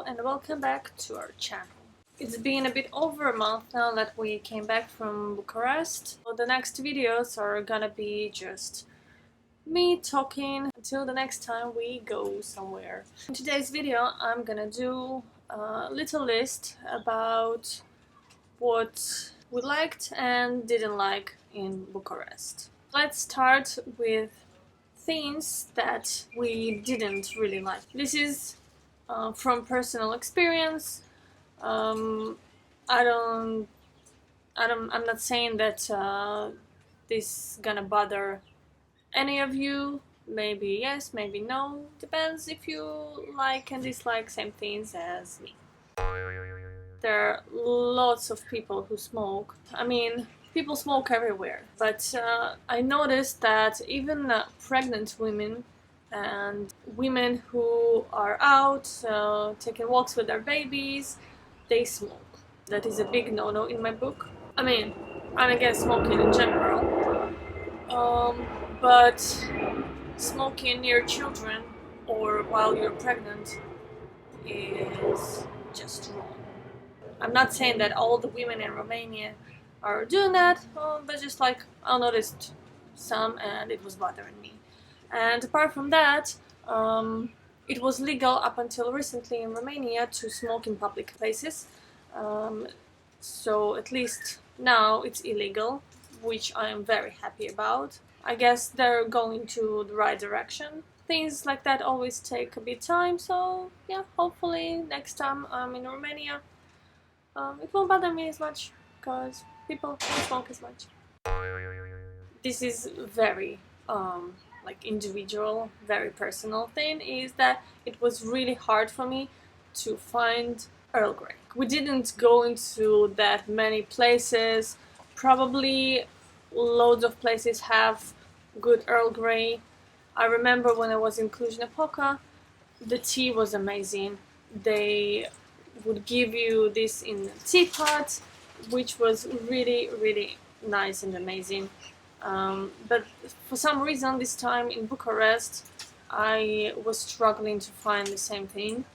and welcome back to our channel. It's been a bit over a month now that we came back from Bucharest. So the next videos are gonna be just me talking until the next time we go somewhere. In today's video I'm gonna do a little list about what we liked and didn't like in Bucharest. Let's start with things that we didn't really like. This is from personal experience. I'm not saying that this is gonna bother any of you. Maybe yes, maybe no. Depends if you like and dislike same things as me. There are lots of people who smoke. I mean, people smoke everywhere. But I noticed that even pregnant women and women who are out taking walks with their babies, they smoke. That is a big no-no in my book. I mean, I'm against smoking in general, but smoking near children or while you're pregnant is just wrong. I'm not saying that all the women in Romania are doing that, but just like I noticed some and it was bothering me. And apart from that, it was legal up until recently in Romania to smoke in public places. So at least now it's illegal, which I am very happy about. I guess they're going to the right direction. Things like that always take a bit of time, so yeah, hopefully next time I'm in Romania it won't bother me as much because people don't smoke as much. This is very like individual, very personal thing, is that it was really hard for me to find Earl Grey. We didn't go into that many places. Probably loads of places have good Earl Grey. I remember when I was in Cluj-Napoca, the tea was amazing. They would give you this in a teapot, which was really, really nice and amazing. But for some reason this time in Bucharest I was struggling to find the same thing.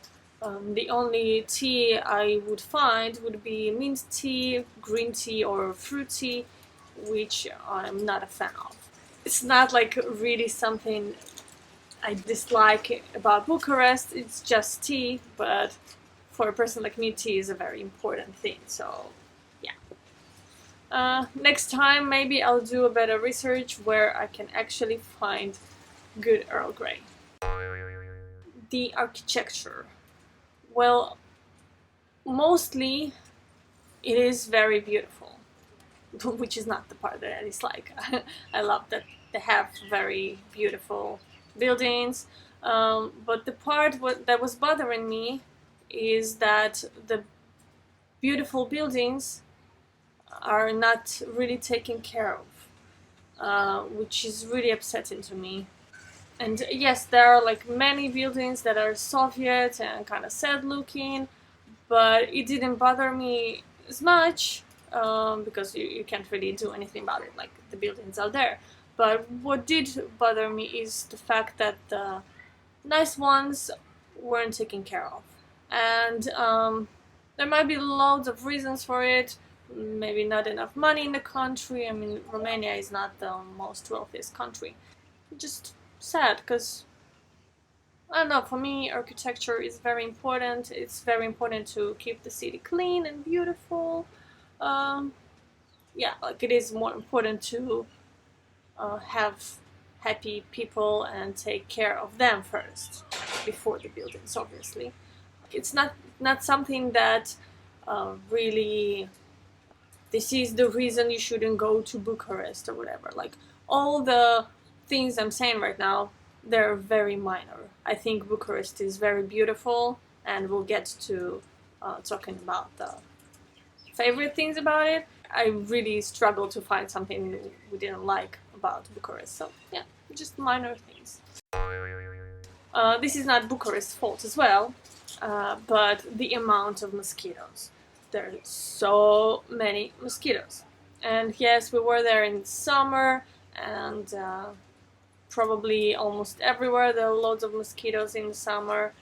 The only tea I would find would be mint tea, green tea or fruit tea, which I'm not a fan of. It's not like really something I dislike about Bucharest, it's just tea, but for a person like me tea is a very important thing, so next time maybe I'll do a better research where I can actually find good Earl Grey. The architecture. Well, mostly it is very beautiful, which is not the part that I dislike. I love that they have very beautiful buildings, but the part that was bothering me is that the beautiful buildings are not really taken care of, which is really upsetting to me. And yes, there are like many buildings that are Soviet and kind of sad looking, but it didn't bother me as much because you can't really do anything about it, like the buildings are there. But what did bother me is the fact that the nice ones weren't taken care of. And there might be loads of reasons for it. Maybe not enough money in the country. I mean, Romania is not the most wealthiest country. Just sad, because I don't know, for me architecture is very important. It's very important to keep the city clean and beautiful. Yeah, like it is more important to have happy people and take care of them first before the buildings, obviously. It's not something that really this is the reason you shouldn't go to Bucharest or whatever. Like, all the things I'm saying right now, they're very minor. I think Bucharest is very beautiful, and we'll get to talking about the favorite things about it. I really struggled to find something we didn't like about Bucharest, so yeah, just minor things. This is not Bucharest's fault as well, but the amount of mosquitoes. There are so many mosquitoes. And yes, we were there in summer, and probably almost everywhere there are loads of mosquitoes in the summer.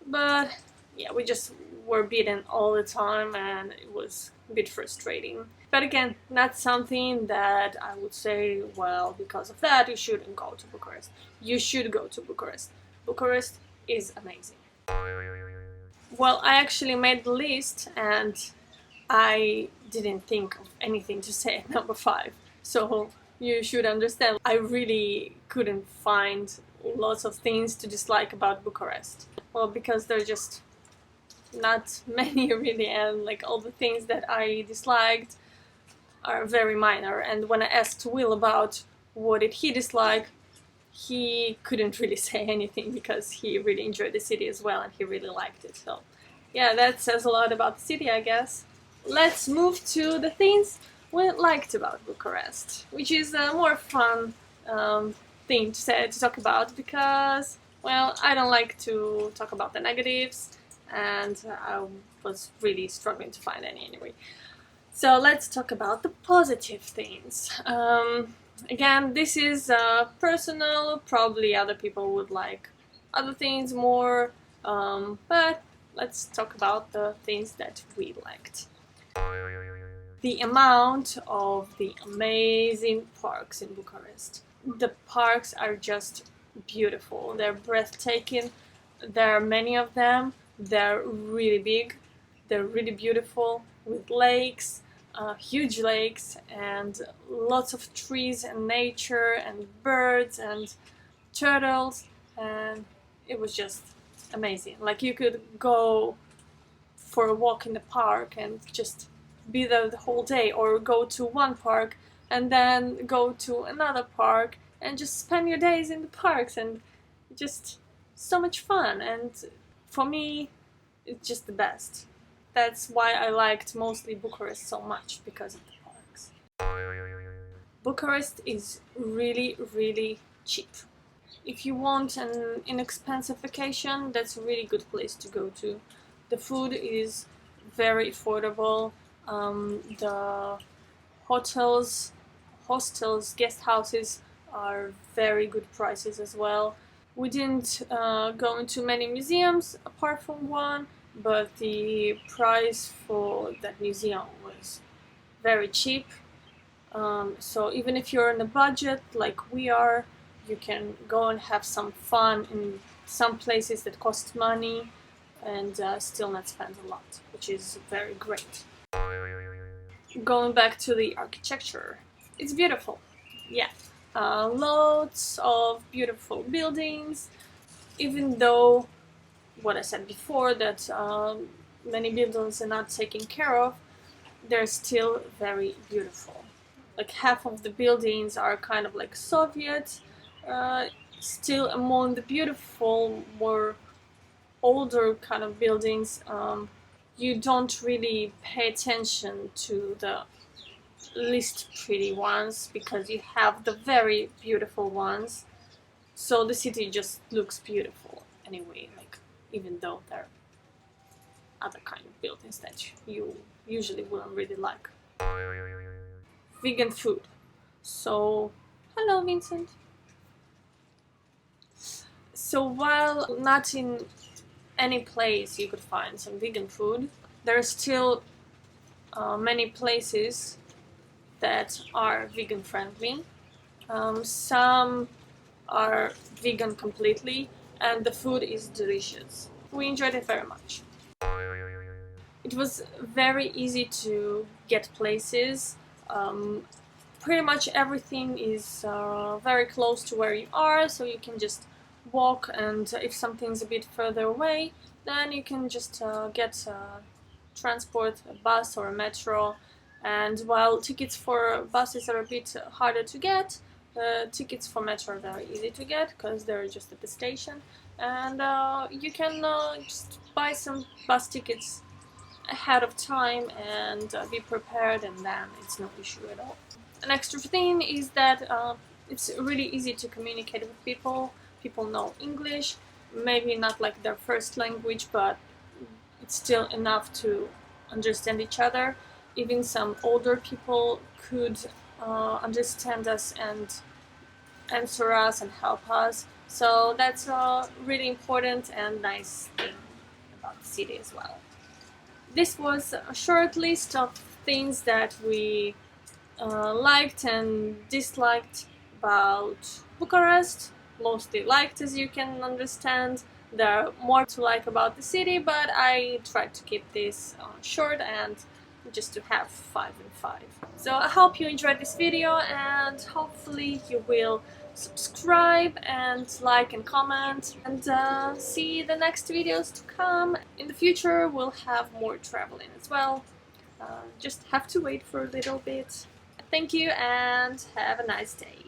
But yeah, we just were beaten all the time, and it was a bit frustrating. But again, not something that I would say, well, because of that, you shouldn't go to Bucharest. You should go to Bucharest. Bucharest is amazing. Well, I actually made the list, and I didn't think of anything to say at number 5. So you should understand, I really couldn't find lots of things to dislike about Bucharest. Well, because there are just not many really, and like all the things that I disliked are very minor. And when I asked Will about what did he dislike, he couldn't really say anything because he really enjoyed the city as well and he really liked it. So yeah, that says a lot about the city, I guess. Let's move to the things we liked about Bucharest, which is a more fun thing to talk about because, well, I don't like to talk about the negatives, and I was really struggling to find any anyway. So let's talk about the positive things. Again, this is personal, probably other people would like other things more, but let's talk about the things that we liked. The amount of the amazing parks in Bucharest. The parks are just beautiful. They're breathtaking. There are many of them. They're really big. They're really beautiful with lakes, huge lakes, and lots of trees and nature and birds and turtles. And it was just amazing. Like you could go for a walk in the park and just be there the whole day, or go to one park and then go to another park and just spend your days in the parks, and just so much fun. And for me, it's just the best. That's why I liked mostly Bucharest so much, because of the parks. Bucharest is really, really cheap. If you want an inexpensive vacation, that's a really good place to go to. The food is very affordable. The hostels, guest houses are very good prices as well. We didn't go into many museums apart from one, but the price for that museum was very cheap. So even if you're on a budget like we are, you can go and have some fun in some places that cost money and still not spend a lot, which is very great. Going back to the architecture, it's beautiful. Yeah, lots of beautiful buildings, even though what I said before, that many buildings are not taken care of, they're still very beautiful. Like half of the buildings are kind of like Soviet, still among the beautiful, more older kind of buildings. You don't really pay attention to the least pretty ones because you have the very beautiful ones. So the city just looks beautiful anyway, like even though there are other kind of buildings that you usually wouldn't really like. Vegan food. So, hello Vincent. So while not in any place you could find some vegan food, there are still many places that are vegan friendly. Some are vegan completely, and the food is delicious. We enjoyed it very much. It was very easy to get places. Pretty much everything is very close to where you are, so you can just walk, and if something's a bit further away, then you can just get transport, a bus or a metro. And while tickets for buses are a bit harder to get, tickets for metro are very easy to get because they're just at the station, and you can just buy some bus tickets ahead of time and be prepared, and then it's no issue at all. An extra thing is that it's really easy to communicate with people. People know English, maybe not like their first language, but it's still enough to understand each other. Even some older people could understand us and answer us and help us. So that's a really important and nice thing about the city as well. This was a short list of things that we liked and disliked about Bucharest. Mostly liked, as you can understand. There are more to like about the city, but I tried to keep this short and just to have 5 and 5. So I hope you enjoyed this video, and hopefully you will subscribe and like and comment, and see the next videos to come. In the future we'll have more traveling as well. Just have to wait for a little bit. Thank you and have a nice day.